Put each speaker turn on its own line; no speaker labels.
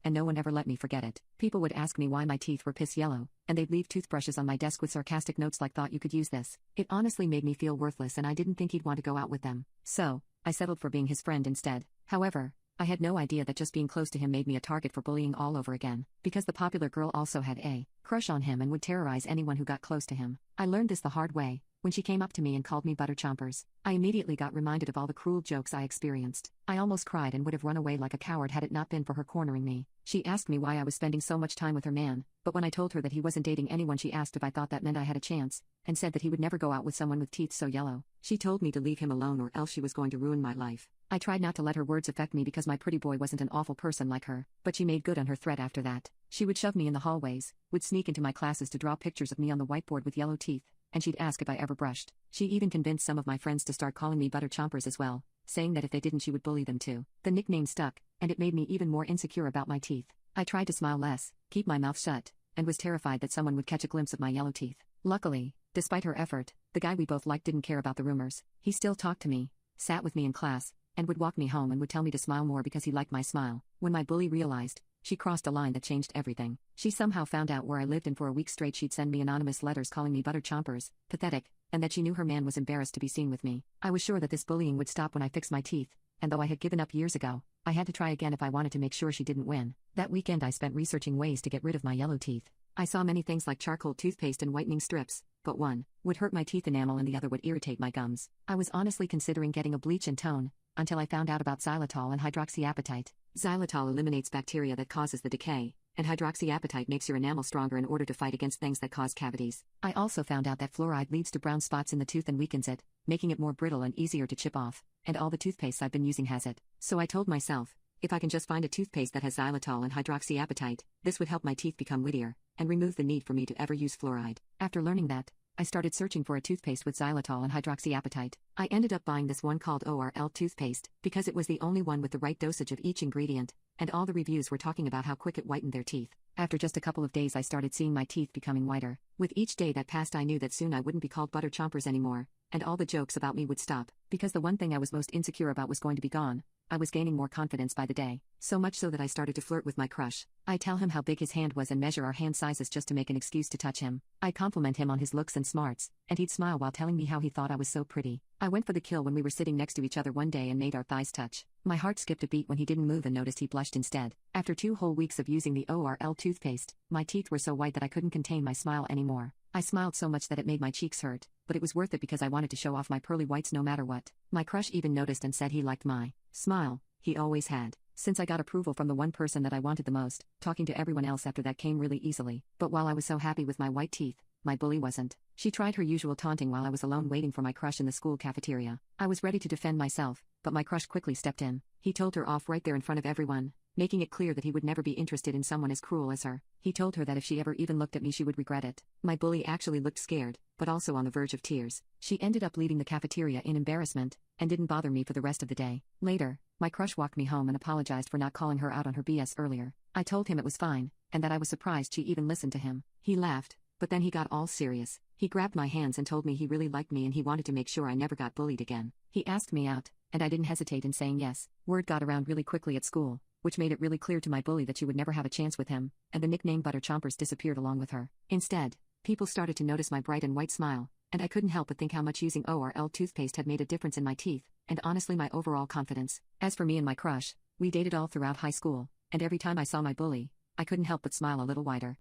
and no one ever let me forget it. People would ask me why my teeth were piss yellow, and they'd leave toothbrushes on my desk with sarcastic notes like "thought you could use this." It honestly made me feel worthless, and I didn't think he'd want to go out with them. So, I settled for being his friend instead. However, I had no idea that just being close to him made me a target for bullying all over again, because the popular girl also had a crush on him and would terrorize anyone who got close to him. I learned this the hard way, when she came up to me and called me butter chompers. I immediately got reminded of all the cruel jokes I experienced. I almost cried and would have run away like a coward had it not been for her cornering me. She asked me why I was spending so much time with her man, but when I told her that he wasn't dating anyone, she asked if I thought that meant I had a chance, and said that he would never go out with someone with teeth so yellow. She told me to leave him alone or else she was going to ruin my life. I tried not to let her words affect me because my pretty boy wasn't an awful person like her, but she made good on her threat after that. She would shove me in the hallways, would sneak into my classes to draw pictures of me on the whiteboard with yellow teeth, and she'd ask if I ever brushed. She even convinced some of my friends to start calling me butter chompers as well, saying that if they didn't she would bully them too. The nickname stuck, and it made me even more insecure about my teeth. I tried to smile less, keep my mouth shut, and was terrified that someone would catch a glimpse of my yellow teeth. Luckily, despite her effort, the guy we both liked didn't care about the rumors. He still talked to me, sat with me in class, and would walk me home and would tell me to smile more because he liked my smile. When my bully realized, she crossed a line that changed everything. She somehow found out where I lived, and for a week straight she'd send me anonymous letters calling me butter chompers, pathetic, and that she knew her man was embarrassed to be seen with me. I was sure that this bullying would stop when I fixed my teeth, and though I had given up years ago, I had to try again if I wanted to make sure she didn't win. That weekend I spent researching ways to get rid of my yellow teeth. I saw many things like charcoal toothpaste and whitening strips, but one would hurt my teeth enamel and the other would irritate my gums. I was honestly considering getting a bleach and tone, until I found out about xylitol and hydroxyapatite. Xylitol eliminates bacteria that causes the decay, and hydroxyapatite makes your enamel stronger in order to fight against things that cause cavities. I also found out that fluoride leads to brown spots in the tooth and weakens it, making it more brittle and easier to chip off, and all the toothpastes I've been using has it. So I told myself, if I can just find a toothpaste that has xylitol and hydroxyapatite, this would help my teeth become whittier, and remove the need for me to ever use fluoride. After learning that, I started searching for a toothpaste with xylitol and hydroxyapatite. I ended up buying this one called ORL toothpaste, because it was the only one with the right dosage of each ingredient, and all the reviews were talking about how quick it whitened their teeth. After just a couple of days I started seeing my teeth becoming whiter. With each day that passed I knew that soon I wouldn't be called butter chompers anymore, and all the jokes about me would stop, because the one thing I was most insecure about was going to be gone. I was gaining more confidence by the day, so much so that I started to flirt with my crush. I tell him how big his hand was and measure our hand sizes just to make an excuse to touch him. I compliment him on his looks and smarts, and he'd smile while telling me how he thought I was so pretty. I went for the kill when we were sitting next to each other one day and made our thighs touch. My heart skipped a beat when he didn't move and noticed he blushed instead. After 2 whole weeks of using the ORL toothpaste, my teeth were so white that I couldn't contain my smile anymore. I smiled so much that it made my cheeks hurt, but it was worth it because I wanted to show off my pearly whites no matter what. My crush even noticed and said he liked my smile. He always had, since I got approval from the one person that I wanted the most. Talking to everyone else after that came really easily. But while I was so happy with my white teeth, my bully wasn't. She tried her usual taunting while I was alone waiting for my crush in the school cafeteria. I was ready to defend myself, but my crush quickly stepped in. He told her off right there in front of everyone, making it clear that he would never be interested in someone as cruel as her. He told her that if she ever even looked at me she would regret it. My bully actually looked scared, but also on the verge of tears. She ended up leaving the cafeteria in embarrassment, and didn't bother me for the rest of the day. Later, my crush walked me home and apologized for not calling her out on her BS earlier. I told him it was fine, and that I was surprised she even listened to him. He laughed, but then he got all serious. He grabbed my hands and told me he really liked me and he wanted to make sure I never got bullied again. He asked me out, and I didn't hesitate in saying yes. Word got around really quickly at school, which made it really clear to my bully that she would never have a chance with him, and the nickname butter chompers disappeared along with her. Instead, people started to notice my bright and white smile, and I couldn't help but think how much using ORL toothpaste had made a difference in my teeth, and honestly my overall confidence. As for me and my crush, we dated all throughout high school, and every time I saw my bully, I couldn't help but smile a little wider.